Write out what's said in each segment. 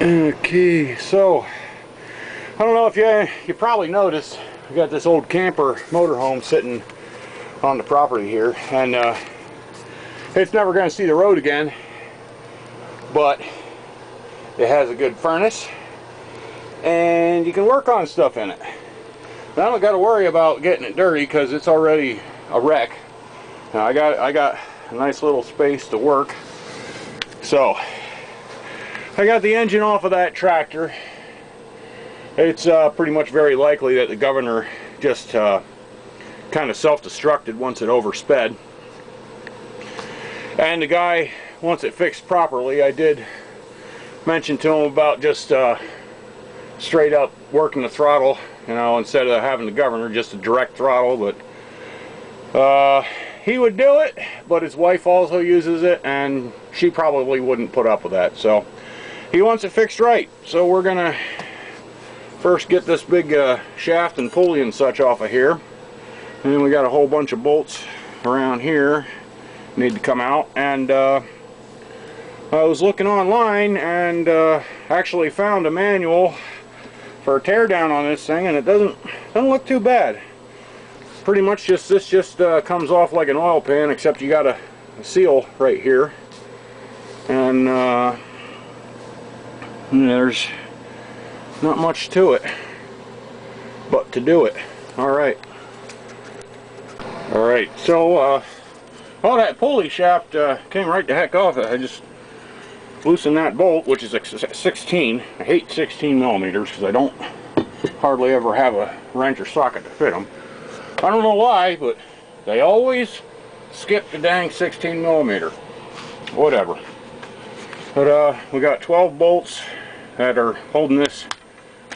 Okay, so I don't know if you probably noticed we got this old camper motorhome sitting on the property here, and it's never going to see the road again, but it has a good furnace and you can work on stuff in it. Now I don't got to worry about getting it dirty because it's already a wreck. Now I got a nice little space to work. So I got the engine off of that tractor. It's pretty much very likely that the governor just kind of self-destructed once it oversped. And the guy wants it fixed properly. I did mention to him about just straight up working the throttle, you know, instead of having the governor, just a direct throttle. But he would do it, but his wife also uses it, and she probably wouldn't put up with that. So he wants it fixed right. So we're gonna first get this big shaft and pulley and such off of here, and then we got a whole bunch of bolts around here need to come out. And I was looking online and actually found a manual for a teardown on this thing, and it doesn't look too bad. Pretty much this just comes off like an oil pan, except you got a seal right here, and there's not much to it but to do it. Alright, so all that pulley shaft came right the heck off. I just loosened that bolt, which is a 16. I hate 16 millimeters because I don't hardly ever have a wrench or socket to fit them. I don't know why, but they always skip the dang 16 millimeter. Whatever. But we got 12 bolts that are holding this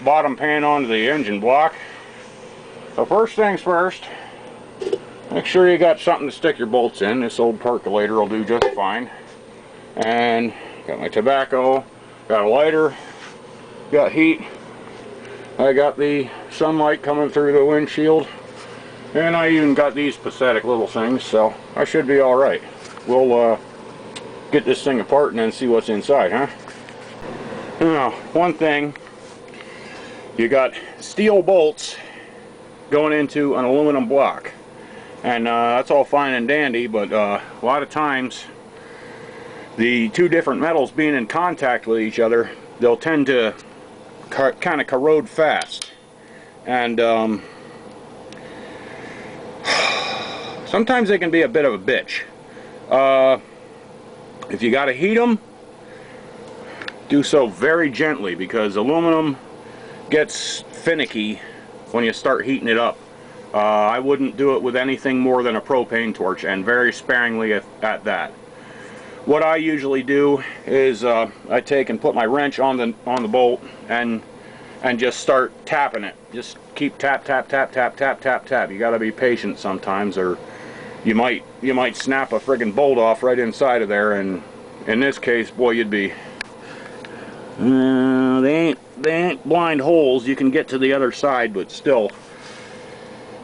bottom pan onto the engine block. So first things first, make sure you got something to stick your bolts in. This old percolator will do just fine. And got my tobacco, got a lighter, got heat. I got the sunlight coming through the windshield, and I even got these pathetic little things, so I should be alright. We'll get this thing apart and then see what's inside, huh? Now, one thing, you got steel bolts going into an aluminum block, and that's all fine and dandy, but a lot of times the two different metals being in contact with each other, they'll tend to kind of corrode fast, and sometimes they can be a bit of a bitch. If you got to heat them, do so very gently, because aluminum gets finicky when you start heating it up. I wouldn't do it with anything more than a propane torch, and very sparingly at that. What I usually do is I take and put my wrench on the bolt and just start tapping it. Just keep tap tap tap tap tap tap tap. You got to be patient sometimes, or you might snap a friggin' bolt off right inside of there. And in this case, boy, you'd be they ain't blind holes. You can get to the other side, but still,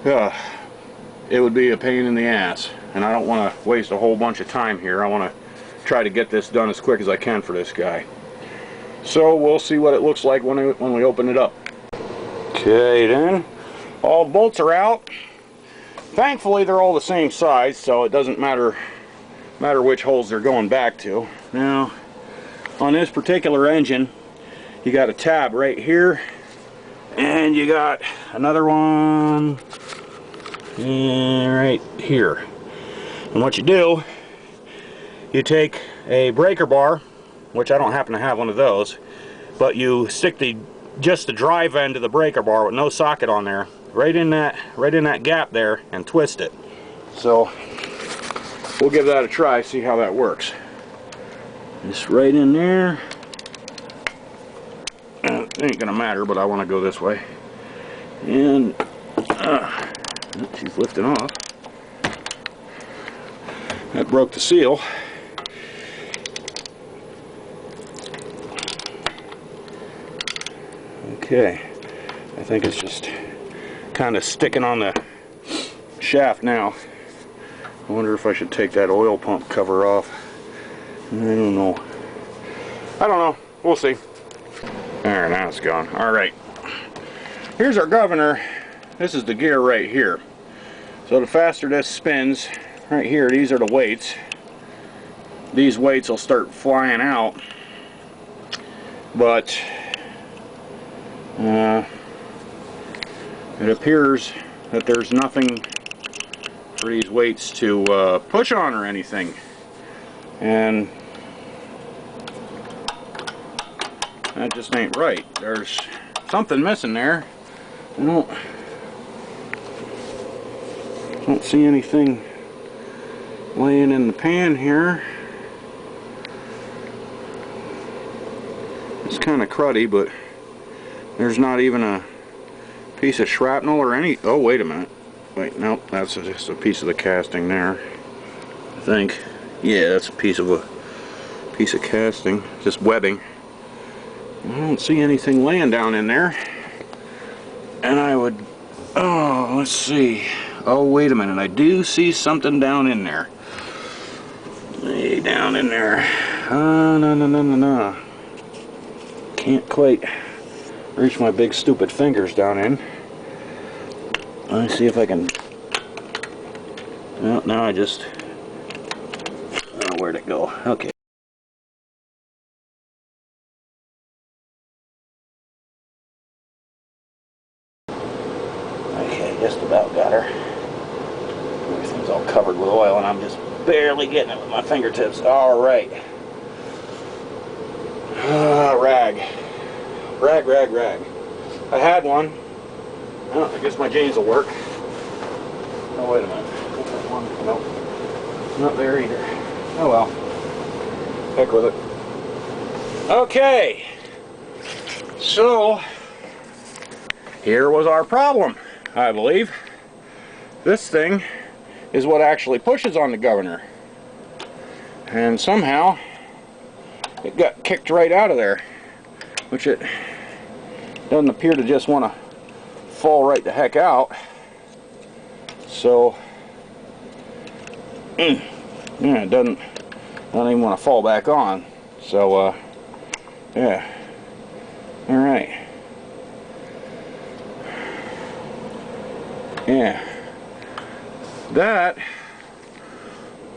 it would be a pain in the ass. And I don't want to waste a whole bunch of time here. I want to try to get this done as quick as I can for this guy. So we'll see what it looks like when we open it up. Okay, then all the bolts are out. Thankfully they're all the same size, so it doesn't matter which holes they're going back to. Now on this particular engine, you got a tab right here, and you got another one right here. And what you do, you take a breaker bar, which I don't happen to have one of those, but you stick just the drive end of the breaker bar with no socket on there right in that gap there, and twist it. So we'll give that a try, see how that works. Just right in there. It ain't gonna matter, but I want to go this way. And she's lifting off. That broke the seal. Okay, I think it's just kind of sticking on the shaft now. I wonder if I should take that oil pump cover off. I don't know. We'll see. There, now it's gone. Alright. Here's our governor. This is the gear right here. So the faster this spins, right here, these are the weights. These weights will start flying out. But it appears that there's nothing for these weights to push on or anything. And that just ain't right. There's something missing there. I don't see anything laying in the pan here. It's kind of cruddy, but there's not even a piece of shrapnel or any... Oh, wait a minute. Wait, nope, that's just a piece of the casting there, I think. Yeah, that's a piece of casting, just webbing. I don't see anything laying down in there. And I would... Oh, let's see. Oh, wait a minute. I do see something down in there. Hey, down in there. No. Can't quite reach my big stupid fingers down in. Let me see if I can... Well, now I just... Oh, where'd it go? Okay. Okay, just about got her. Everything's all covered with oil and I'm just barely getting it with my fingertips. Alright. Rag. I had one. Oh, I guess my jeans will work. Oh, wait a minute. Nope. Not there either. Oh well. Heck with it. Okay. So, here was our problem, I believe. This thing is what actually pushes on the governor. And somehow, it got kicked right out of there. Which it doesn't appear to just want to fall right the heck out. So, yeah, it doesn't even want to fall back on. So, yeah. Alright. Yeah. That,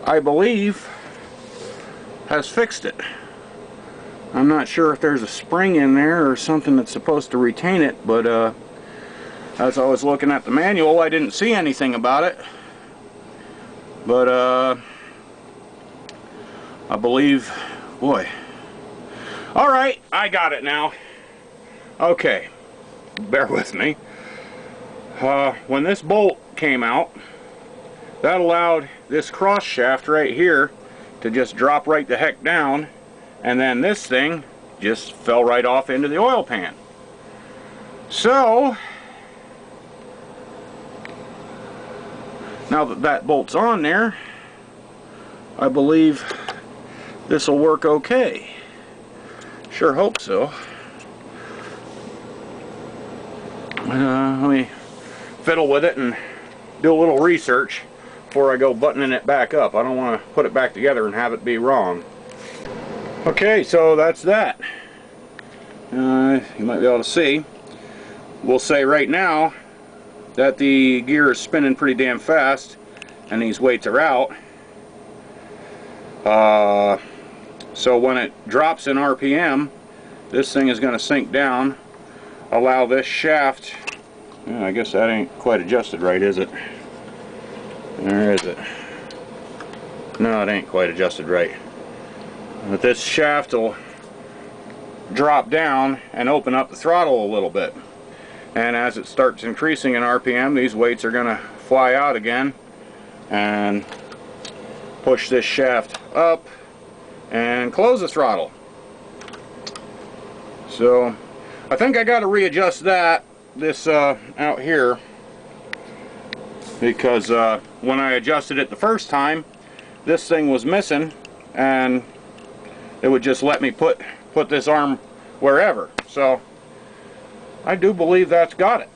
I believe, has fixed it. I'm not sure if there's a spring in there or something that's supposed to retain it, but as I was looking at the manual, I didn't see anything about it. But I believe, boy. Alright, I got it now. Okay, bear with me. When this bolt came out, that allowed this cross shaft right here to just drop right the heck down, and then this thing just fell right off into the oil pan. So, now that that bolt's on there, I believe this will work okay. Sure hope so. Let me fiddle with it and do a little research before I go buttoning it back up. I don't want to put it back together and have it be wrong. Okay, so that's that. You might be able to see. We'll say right now that the gear is spinning pretty damn fast and these weights are out. So when it drops in RPM, this thing is going to sink down, allow this shaft... I guess that ain't quite adjusted right, is it? Or is it? No, it ain't quite adjusted right. But this shaft will drop down and open up the throttle a little bit. And as it starts increasing in RPM, these weights are going to fly out again and push this shaft up and close the throttle. So I think I got to readjust this out here, because when I adjusted it the first time, this thing was missing and it would just let me put this arm wherever. So I do believe that's got it.